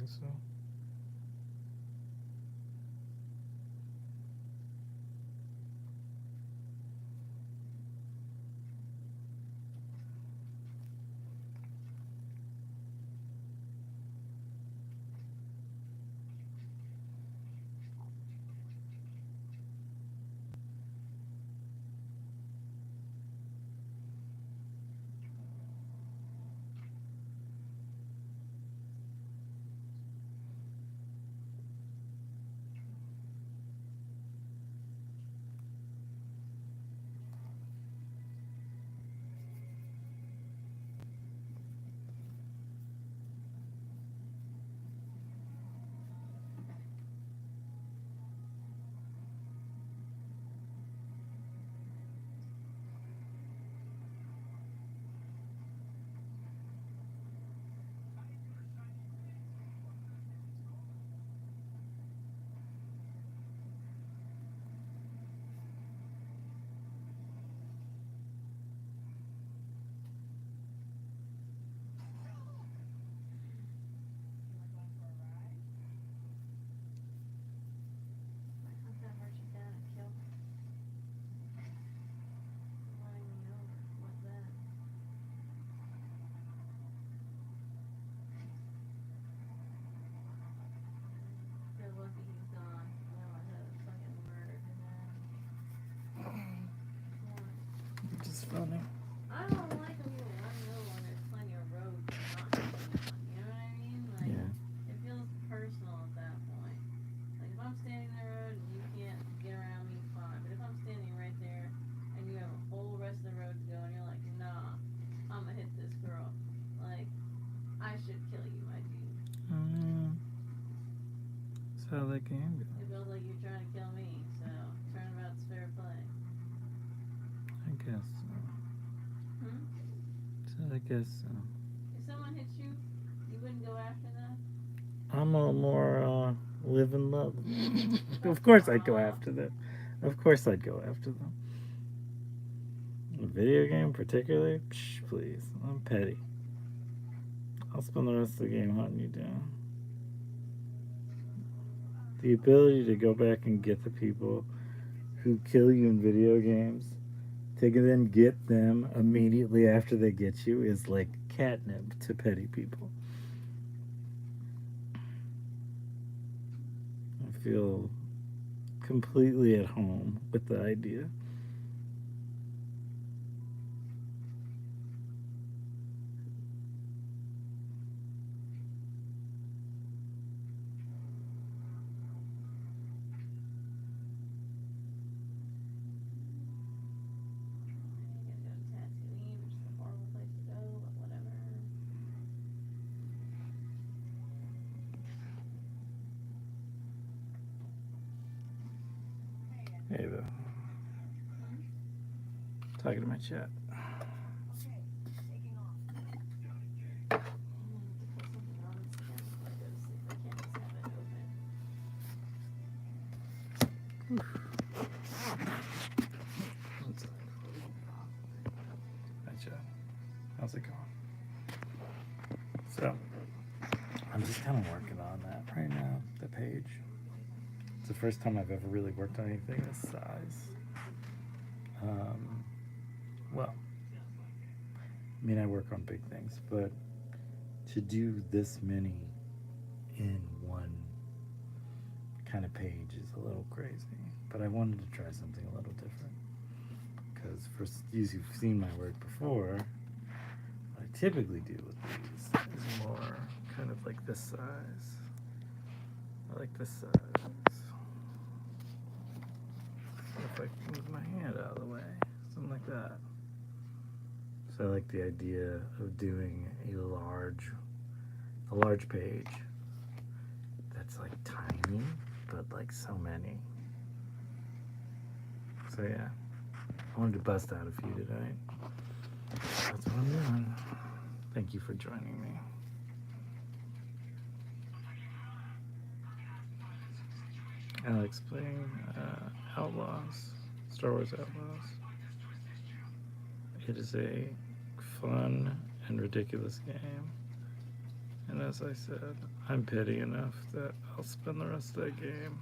think so. Just funny. I don't like when you run low when there's plenty of roads and not going on. You know what I mean? Like, Yeah. it feels personal at that point. Like, if I'm standing in the road and you can't get around me, fine. But if I'm standing right there and you have a whole rest of the road to go and you're like, nah, I'm gonna hit this girl. Like, I should kill you, my dude. That's how that game goes. It feels like you're trying to kill me, so turnabout's fair play. I guess so. So I guess so. If someone hits you, you wouldn't go after them? I'm a more live and love. Of course I'd go after them. Of course I'd go after them. A video game particularly? Psh, please. I'm petty. I'll spend the rest of the game hunting you down. The ability to go back and get the people who kill you in video games, to then get them immediately after they get you, is like catnip to petty people. I feel completely at home with the idea. Hey, though. Talking to my chat. Hi, chat. How's it going? So, I'm just kind of working on that right now, the page. It's the first time I've ever really worked on anything this size. Well, I mean, I work on big things, but to do this many in one kind of page is a little crazy. But I wanted to try something a little different. Because for you've seen my work before, what I typically do with these is more kind of like this size. I like this size. If I can move my hand out of the way, something like that. So I like the idea of doing a large page that's like tiny, but like so many. So yeah, I wanted to bust out a few tonight. That's what I'm doing. Thank you for joining me. Alex playing Outlaws, Star Wars Outlaws. It is a fun and ridiculous game, And as I said, I'm petty enough that I'll spend the rest of that game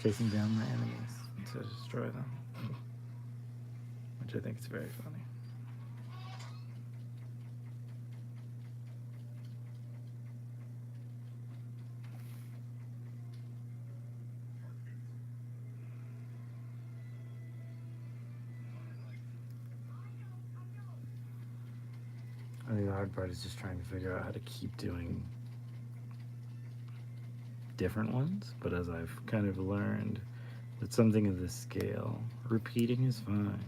chasing down my enemies to destroy them, which I think is very funny. I think the hard part is just trying to figure out how to keep doing different ones, but as I've kind of learned with something of this scale, repeating is fine.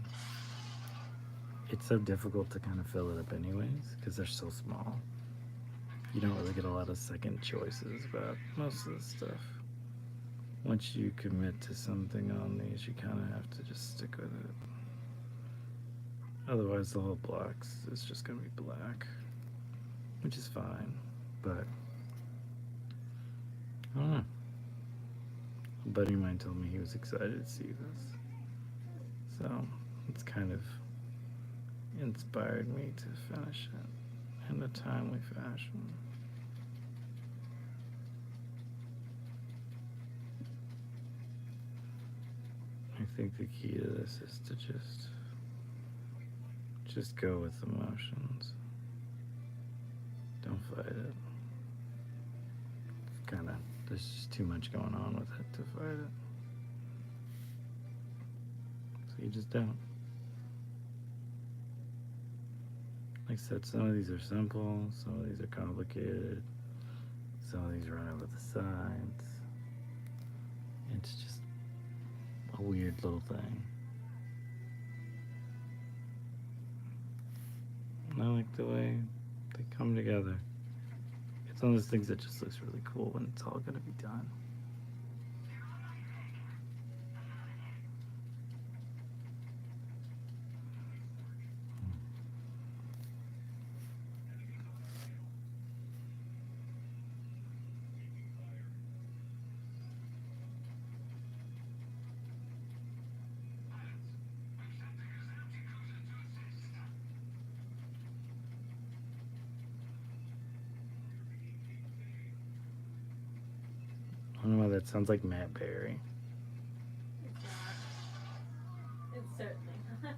It's so difficult to kind of fill it up anyways because they're so small. You don't really get a lot of second choices about most of the stuff. Once you commit to something on these, you kind of have to just stick with it. Otherwise, the whole box is just going to be black, which is fine, but I don't know. A buddy of mine told me he was excited to see this, so it's kind of inspired me to finish it in a timely fashion. I think the key to this is to just go with the motions. Don't fight it. It's kind of, there's just too much going on with it to fight it. So you just don't. Like I said, some of these are simple, some of these are complicated, some of these run over the sides. It's just a weird little thing. And I like the way they come together. It's one of those things that just looks really cool when it's all gonna be done. I don't know why that sounds like Matt Berry. It's not. It's certainly not.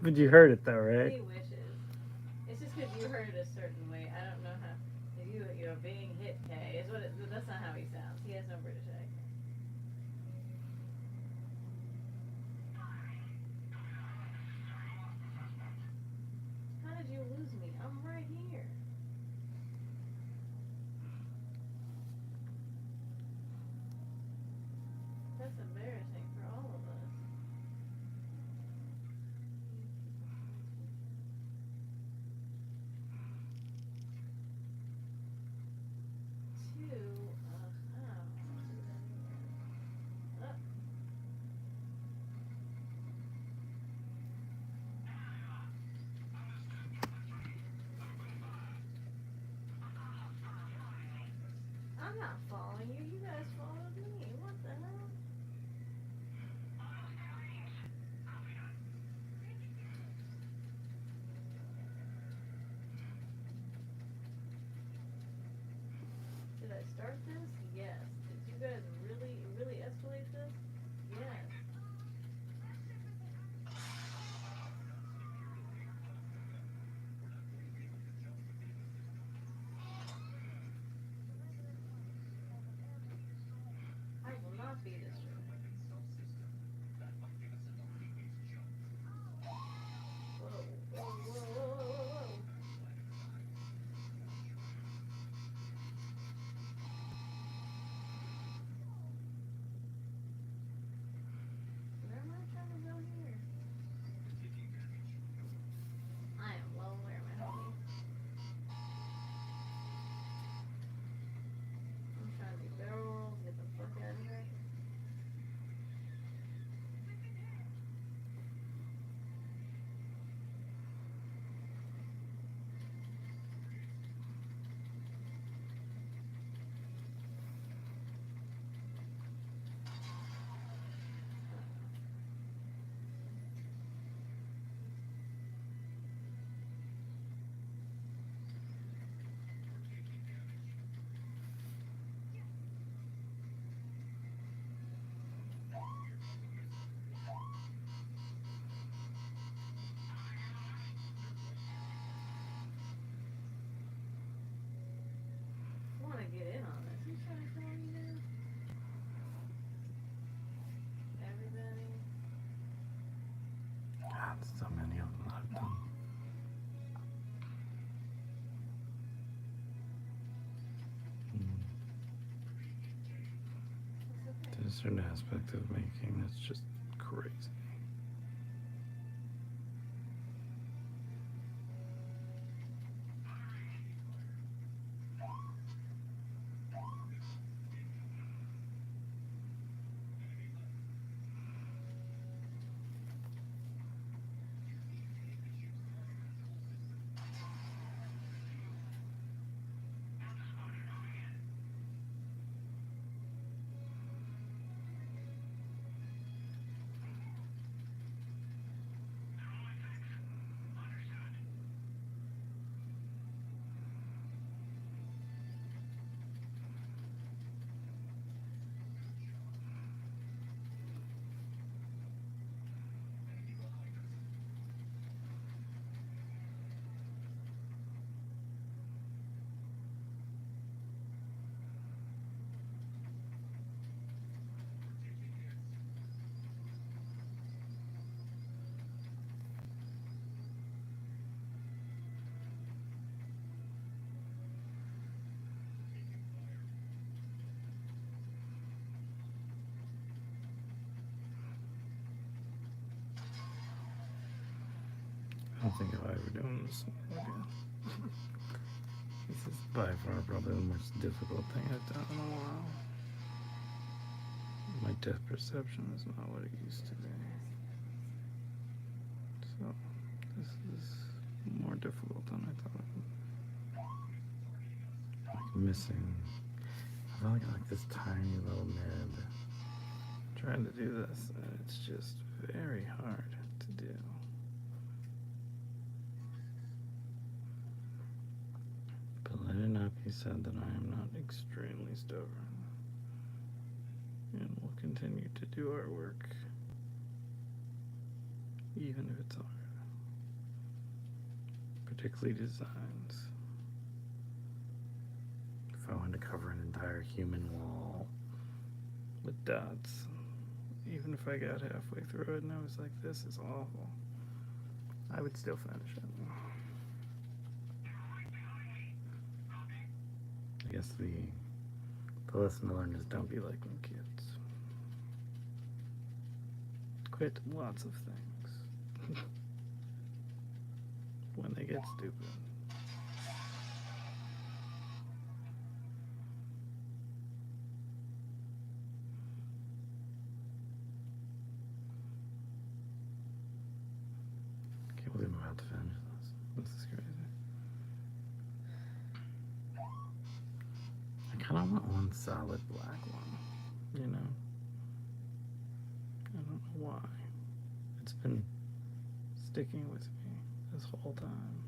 But you heard it though, right? He wishes. It's just because you heard it a certain way. I don't know how. You're being hit, Kay. Is what it, that's not how he sounds. He has no British accent. How did you lose me? I'm right here. That's embarrassing for all of us. I'm not following you. You guys followed me. What the hell? Did I start this? Yes. Did you guys really escalate this? Yes. I will not be destroyed. Whoa. Where am I trying to go here? I am low. Where am I going? I'm trying to do barrel rolls, get the fuck out of here. get in on this. Who's trying to call me now? Everybody. God, so many of them I've done. There's a certain aspect of making that's just crazy. I don't think I'll ever do this again. This is by far probably the most difficult thing I've done in a while. My depth perception is not what it used to be. So, this is more difficult than I thought it would be. Like missing. I've only got like this tiny little nib trying to do this, and it's just very hard to do. But let it not be said that I am not extremely stubborn. And we'll continue to do our work, even if it's hard. Particularly designs. If I wanted to cover an entire human wall with dots, even if I got halfway through it and I was like, this is awful, I would still finish it. I guess the lesson to learn is don't be like them kids. Quit lots of things when they get stupid. Can't believe I'm about to finish this. This is crazy. I kind of want one solid black one, you know? I don't know why. It's been sticking with me this whole time.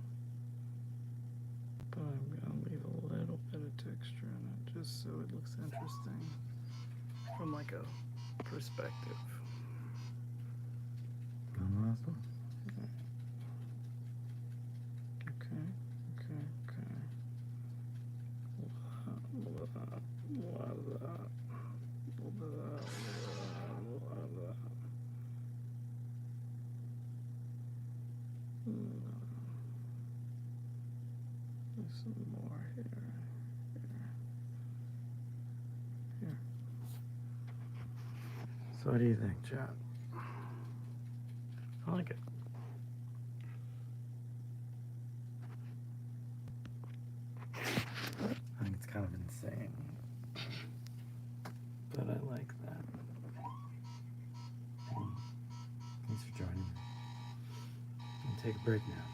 But I'm gonna leave a little bit of texture in it just so it looks interesting from like a perspective. And the last one. There's some more here. So what do you think, chat? I like it. I think it's kind of insane, but I like that. Thanks for joining me. I'm gonna take a break now.